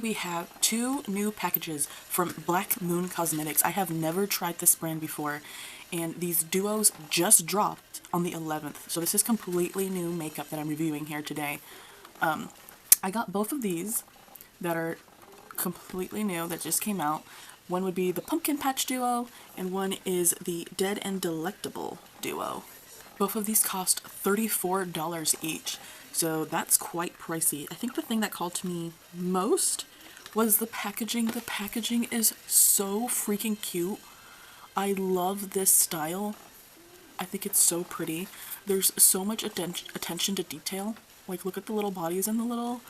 We have 2 new packages from Black Moon Cosmetics. I have never tried this brand before, and these duos just dropped on the 11th. So this is completely new makeup that I'm reviewing here today. I got both of these that are completely new that just came out. One would be the Pumpkin Patch Duo, and one is the Dead and Delectable Duo. Both of these cost $34 each, so that's quite pricey. I think the thing that called to me most was the packaging. The packaging is so freaking cute. I love this style. I think it's so pretty. There's so much attention to detail. Like, look at the little bodies and the little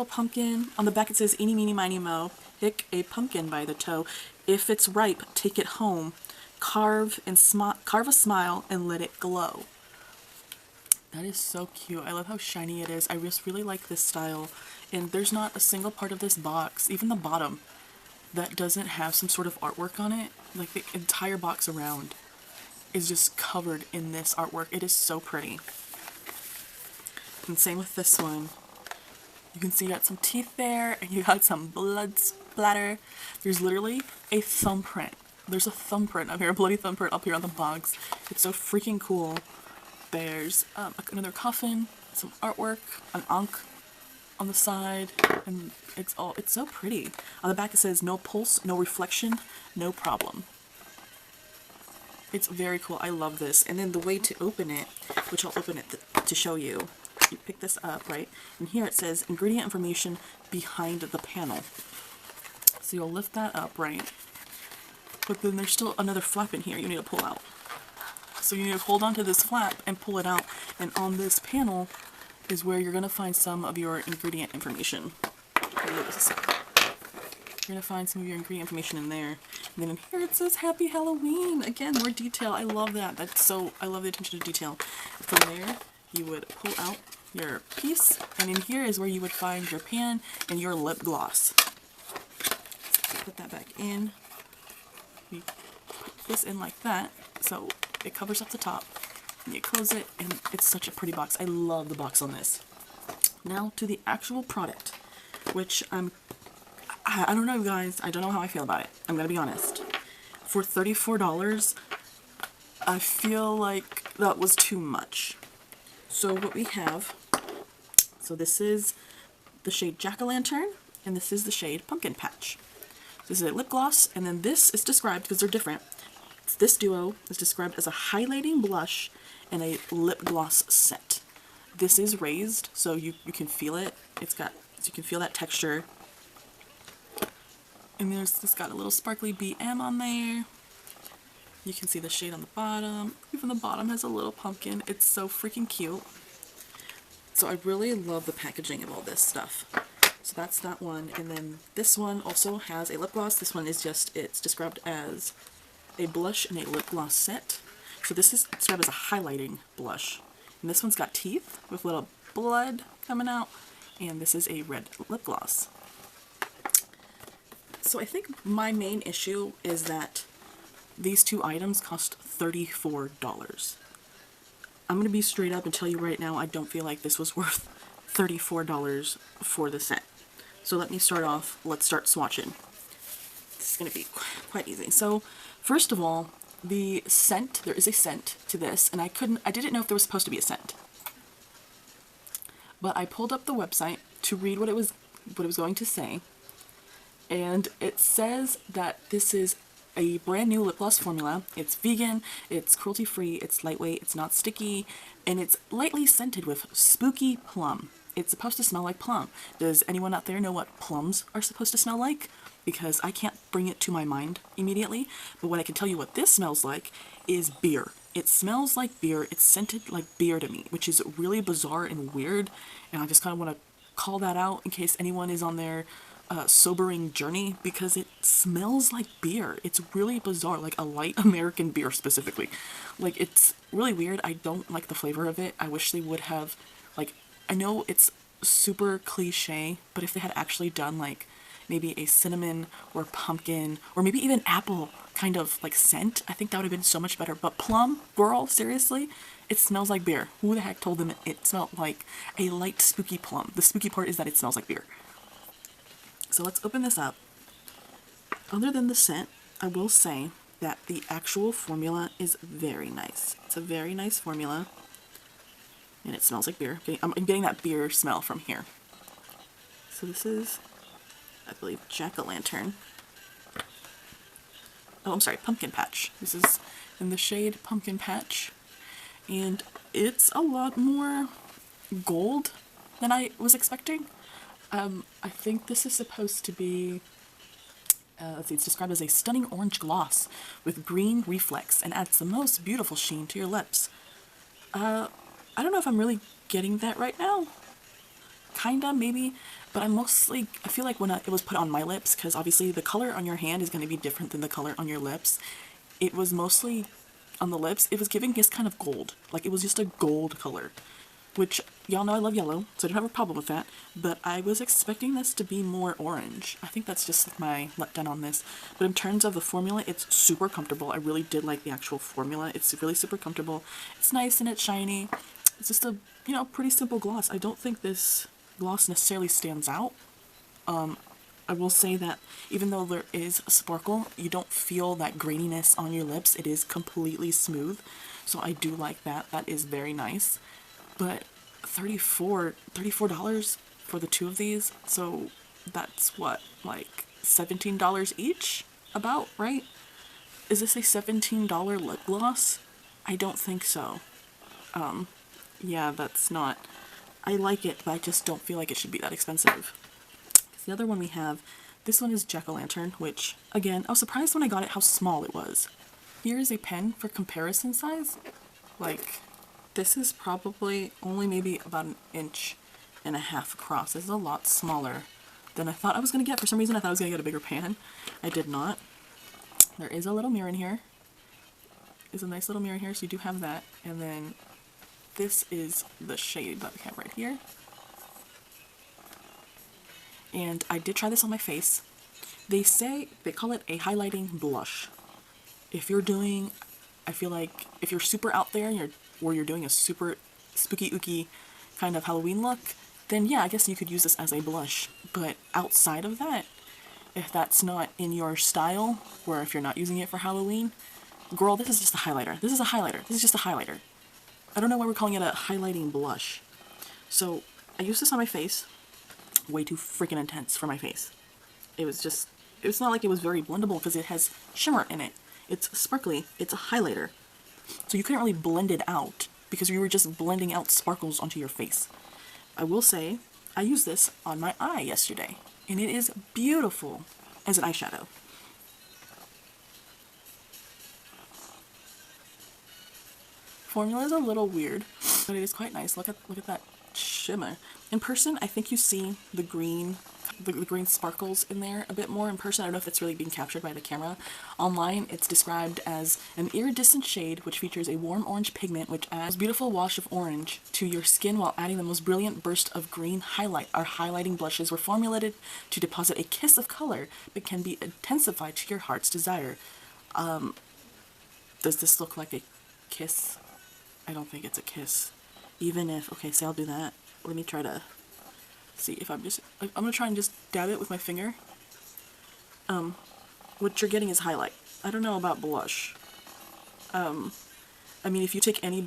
pumpkin. On the back it says, "Eeny, meeny, miny, mo, pick a pumpkin by the toe. If it's ripe, take it home. Carve a smile and let it glow." That is so cute. I love how shiny it is. I just really like this style. And there's not a single part of this box, even the bottom, that doesn't have some sort of artwork on it. Like, the entire box around is just covered in this artwork. It is so pretty. And same with this one. You can see you got some teeth there, and you got some blood splatter. There's literally a thumbprint. There's a thumbprint up here, a bloody thumbprint up here on the box. It's so freaking cool. There's another coffin, some artwork, an ankh on the side, and it's so pretty. On the back it says, "No pulse, no reflection, no problem." It's very cool. I love this. And then the way to open it, which I'll open it to show you. You pick this up, right? And here it says ingredient information behind the panel. So you'll lift that up, right? But then there's still another flap in here you need to pull out. So you need to hold onto this flap and pull it out. And on this panel is where you're going to find some of your ingredient information. You're going to find some of your ingredient information in there. And then in here it says Happy Halloween. Again, more detail. I love that. I love the attention to detail. From there, you would pull out your piece. And in here is where you would find your pan and your lip gloss. So put that back in. You put this in like that. So it covers up the top. And you close it, and it's such a pretty box. I love the box on this. Now to the actual product, which I don't know, guys. I don't know how I feel about it. I'm gonna be honest. For $34, I feel like that was too much. So what we have, so this is the shade Jack-o'-lantern, and this is the shade Pumpkin Patch. This is a lip gloss, and then this is described, because they're different, this duo is described as a highlighting blush and a lip gloss set. This is raised, so you can feel it. You can feel that texture. And this got a little sparkly BM on there. You can see the shade on the bottom. Even the bottom has a little pumpkin. It's so freaking cute. So I really love the packaging of all this stuff. So that's that one. And then this one also has a lip gloss. This one is it's described as a blush and a lip gloss set. So this is described as a highlighting blush. And this one's got teeth with little blood coming out. And this is a red lip gloss. So I think my main issue is that these 2 items cost $34. I'm going to be straight up and tell you right now, I don't feel like this was worth $34 for the set. So let me start off. Let's start swatching. This is going to be quite easy. So first of all, the scent, there is a scent to this, and I didn't know if there was supposed to be a scent. But I pulled up the website to read what it was going to say. And it says that this is a brand new lip gloss formula. It's vegan, it's cruelty-free, it's lightweight, it's not sticky, and it's lightly scented with spooky plum. It's supposed to smell like plum. Does anyone out there know what plums are supposed to smell like? Because I can't bring it to my mind immediately, but what I can tell you what this smells like is beer. It smells like beer, it's scented like beer to me, which is really bizarre and weird, and I just kind of want to call that out in case anyone is on their sobering journey, because it smells like beer. It's really bizarre, like a light American beer specifically. Like, it's really weird. I don't like the flavor of it. I wish they would have, like, I know it's super cliche, but if they had actually done like maybe a cinnamon or pumpkin or maybe even apple kind of like scent, I think that would have been so much better. But plum, girl, seriously, it smells like beer. Who the heck told them it smelled like a light spooky plum? The spooky part is that it smells like beer. So let's open this up. Other than the scent, I will say that the actual formula is very nice. It's a very nice formula. And it smells like beer. I'm getting that beer smell from here. So this is, I believe, jack-o'-lantern. Oh, I'm sorry, pumpkin patch. This is in the shade pumpkin patch. And it's a lot more gold than I was expecting. I think this is supposed to be, let's see, it's described as a stunning orange gloss with green reflex and adds the most beautiful sheen to your lips. I don't know if I'm really getting that right now. Kinda, maybe, but I feel like when it was put on my lips, because obviously the color on your hand is going to be different than the color on your lips. It was mostly on the lips, it was giving this kind of gold. Like, it was just a gold color. Which, y'all know I love yellow, so I don't have a problem with that. But I was expecting this to be more orange. I think that's just my letdown on this. But in terms of the formula, it's super comfortable. I really did like the actual formula. It's really super comfortable. It's nice and it's shiny. It's just a, you know, pretty simple gloss. I don't think this gloss necessarily stands out. I will say that even though there is a sparkle, you don't feel that graininess on your lips. It is completely smooth. So I do like that. That is very nice. But $34 for the two of these, so that's what, like $17 each? About, right? Is this a $17 lip gloss? I don't think so. Yeah, that's not. I like it, but I just don't feel like it should be that expensive. The other one we have, this one is jack-o'-lantern, which, again, I was surprised when I got it how small it was. Here is a pen for comparison size. Like, this is probably only maybe about 1.5 inches across. This is a lot smaller than I thought I was going to get. For some reason, I thought I was going to get a bigger pan. I did not. There is a little mirror in here. There's a nice little mirror here, so you do have that. And then this is the shade that we have right here. And I did try this on my face. They call it a highlighting blush. If you're doing, I feel like if you're super out there and you're doing a super spooky ooky kind of Halloween look, then yeah, I guess you could use this as a blush. But outside of that, if that's not in your style, or if you're not using it for Halloween, girl, this is just a highlighter. This is a highlighter. This is just a highlighter. I don't know why we're calling it a highlighting blush. So I used this on my face. Way too freaking intense for my face. It's not like it was very blendable because it has shimmer in it. It's sparkly. It's a highlighter. So you couldn't really blend it out because you were just blending out sparkles onto your face. I will say, I used this on my eye yesterday, and it is beautiful as an eyeshadow. Formula is a little weird, but it is quite nice. Look at that shimmer. In person, I think you see the green sparkles in there a bit more in person. I don't know if it's really being captured by the camera. Online, it's described as an iridescent shade which features a warm orange pigment which adds a beautiful wash of orange to your skin while adding the most brilliant burst of green highlight. Our highlighting blushes were formulated to deposit a kiss of color but can be intensified to your heart's desire. Does this look like a kiss? I don't think it's a kiss. Even if, okay, so I'll do that. Let me try to see if I'm gonna try and just dab it with my finger. What you're getting is highlight. I don't know about blush. I mean, if you take any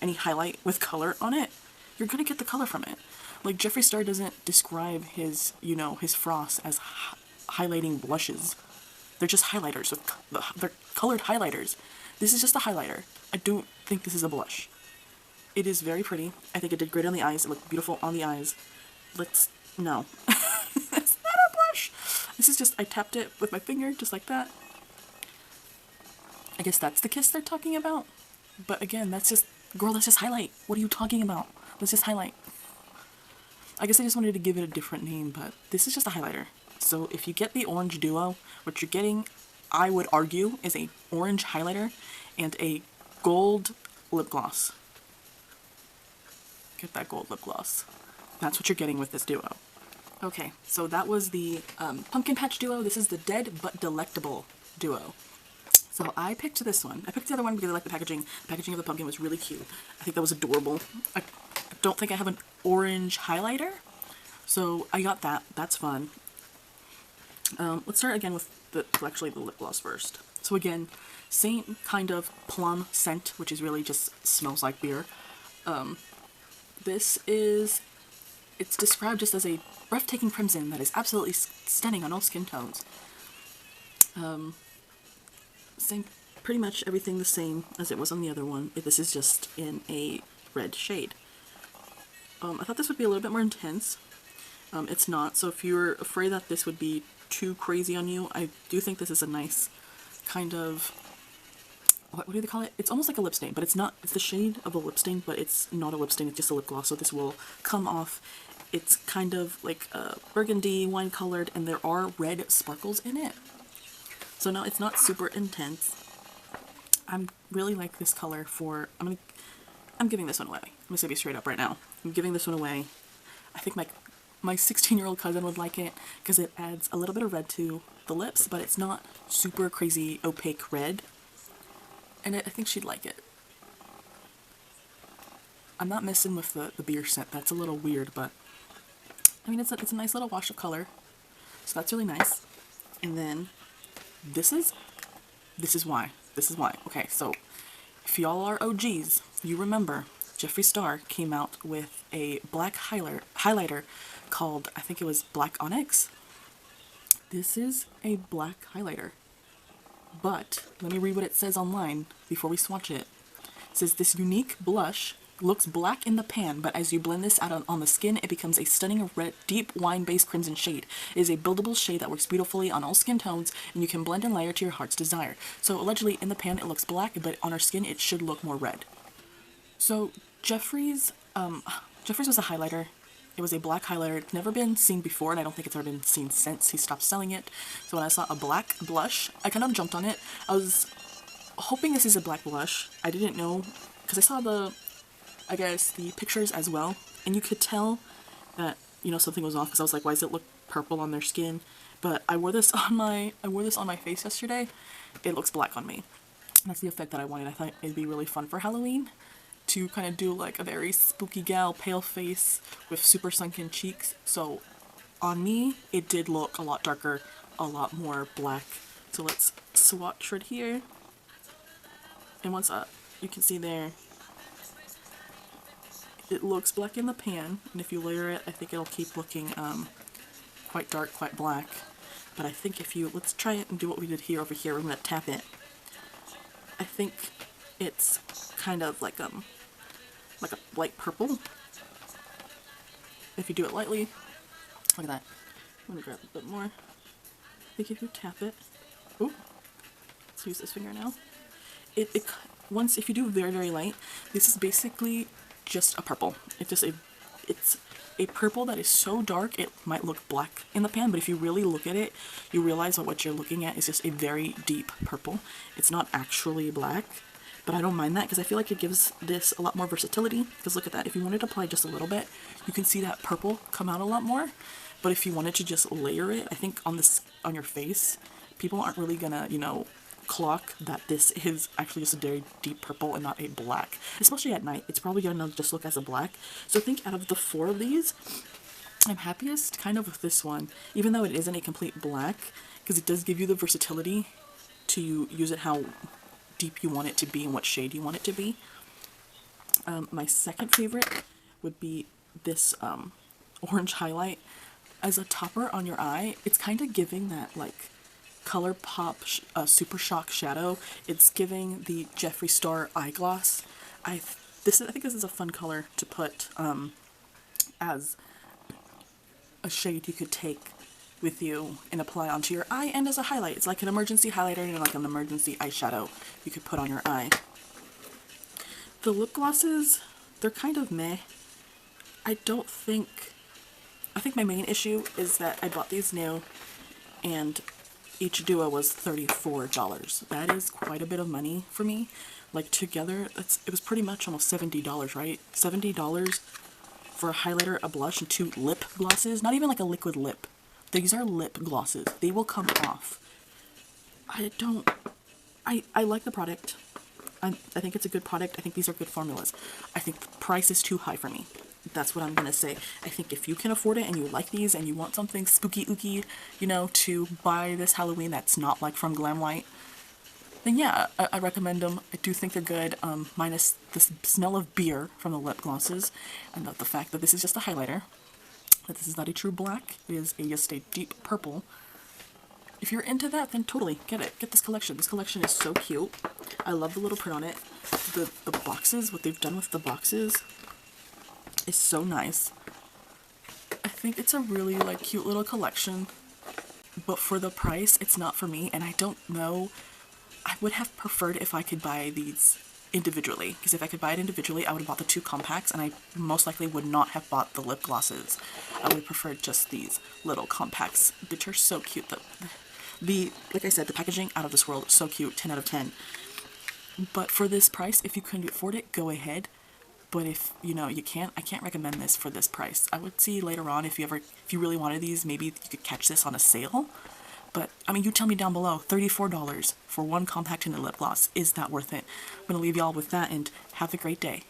any highlight with color on it, you're gonna get the color from it. Like, Jeffree Star doesn't describe his, his frost as highlighting blushes. They're just highlighters. They're colored highlighters. This is just a highlighter. I don't think this is a blush. It is very pretty. I think it did great on the eyes. It looked beautiful on the eyes. No. It's not a blush. This is just, I tapped it with my finger, just like that. I guess that's the kiss they're talking about. But again, that's just highlight. What are you talking about? Let's just highlight. I guess I just wanted to give it a different name, but this is just a highlighter. So if you get the orange duo, what you're getting, I would argue, is a orange highlighter and a gold lip gloss. Get that gold lip gloss. That's what you're getting with this duo. Okay, so that was the Pumpkin Patch duo. This is the Dead But Delectable duo. So I picked this one. I picked the other one because I like the packaging. The packaging of the pumpkin was really cute. I think that was adorable. I don't think I have an orange highlighter. So I got that. That's fun. Let's start again with actually the lip gloss first. So again, same kind of plum scent, which is really just smells like beer. It's described just as a breathtaking crimson that is absolutely stunning on all skin tones. Same, pretty much everything the same as it was on the other one. This is just in a red shade. I thought this would be a little bit more intense. It's not, so if you're afraid that this would be too crazy on you, I do think this is a nice kind of, what do they call it? It's almost like a lip stain, but it's not, it's the shade of a lip stain, but it's not a lip stain, it's just a lip gloss, so this will come off. It's kind of like burgundy, wine colored, and there are red sparkles in it. So no, it's not super intense. I'm really like this color for, I'm giving this one away. I'm gonna say be straight up right now. I'm giving this one away. I think my 16-year-old cousin would like it because it adds a little bit of red to the lips, but it's not super crazy opaque red. And I think she'd like it. I'm not messing with the beer scent. That's a little weird, but I mean, it's a nice little wash of color. So that's really nice. And then this is why. Okay, so if y'all are OGs, you remember Jeffree Star came out with a black highlighter called, I think it was Black Onyx. This is a black highlighter. But let me read what it says online before we swatch it. It says, this unique blush looks black in the pan, but as you blend this out on the skin, it becomes a stunning red, deep wine-based crimson shade. It is a buildable shade that works beautifully on all skin tones, and you can blend and layer to your heart's desire. So allegedly, in the pan, it looks black, but on our skin, it should look more red. So Jeffree's was a highlighter. It was a black highlighter. It's never been seen before, and I don't think it's ever been seen since he stopped selling it. So when I saw a black blush, I kind of jumped on it. I was hoping this is a black blush. I didn't know, because I saw the pictures as well, and you could tell that, you know, something was off, because I was like, why does it look purple on their skin? But I wore this on my face yesterday. It looks black on me. That's the effect that I wanted. I thought it'd be really fun for Halloween to kind of do like a very spooky gal, pale face with super sunken cheeks. So on me, it did look a lot darker, a lot more black. So let's swatch right here. And once you can see there, it looks black in the pan, and if you layer it, I think it'll keep looking quite dark, quite black. But I think if you, let's try it and do what we did here over here. We're going to tap it. I think it's kind of like a light purple. If you do it lightly, look at that. I'm going to grab a bit more. I think if you tap it, ooh, let's use this finger now. Once, if you do very, very light, this is basically just a purple. It's a purple that is so dark it might look black in the pan, but if you really look at it, you realize that what you're looking at is just a very deep purple. It's not actually black, but I don't mind that because I feel like it gives this a lot more versatility. Because look at that, if you wanted to apply just a little bit, you can see that purple come out a lot more. But if you wanted to just layer it, I think on your face, people aren't really gonna, you know, clock that this is actually just a very deep purple and not a black. Especially at night, it's probably gonna just look as a black. So I think out of the 4 of these, I'm happiest kind of with this one, even though it isn't a complete black, because it does give you the versatility to use it how deep you want it to be and what shade you want it to be. My second favorite would be this orange highlight. As a topper on your eye, it's kind of giving that like Colourpop Super Shock shadow. It's giving the Jeffree Star eye gloss. I think this is a fun color to put as a shade you could take with you and apply onto your eye, and as a highlight. It's like an emergency highlighter and like an emergency eyeshadow you could put on your eye. The lip glosses, they're kind of meh. I think my main issue is that I bought these new, and each duo was $34. That is quite a bit of money for me. Like together, it was pretty much almost $70, right? $70 for a highlighter, a blush, and 2 lip glosses. Not even like a liquid lip. These are lip glosses. They will come off. I like the product. I think it's a good product. I think these are good formulas. I think the price is too high for me. That's what I'm gonna say. I think if you can afford it and you like these and you want something spooky ooky, you know, to buy this Halloween that's not like from Glamlight, then yeah, I recommend them. I do think they're good, minus the smell of beer from the lip glosses, and the fact that this is just a highlighter, that this is not a true black, it is just a deep purple. If you're into that, then totally get it. Get this collection. This collection is so cute. I love the little print on it. The boxes, what they've done with the boxes is so nice. I think it's a really like cute little collection, but for the price, it's not for me, and I don't know. I would have preferred if I could buy these individually, because if I could buy it individually, I would have bought the 2 compacts, and I most likely would not have bought the lip glosses. I would have preferred just these little compacts, which are so cute. The like I said, the packaging out of this world, so cute, 10 out of 10. But for this price, if you can afford it, go ahead. But if, you know, you can't, I can't recommend this for this price. I would see later on if you really wanted these, maybe you could catch this on a sale. But, I mean, you tell me down below, $34 for 1 compact and a lip gloss. Is that worth it? I'm going to leave y'all with that, and have a great day.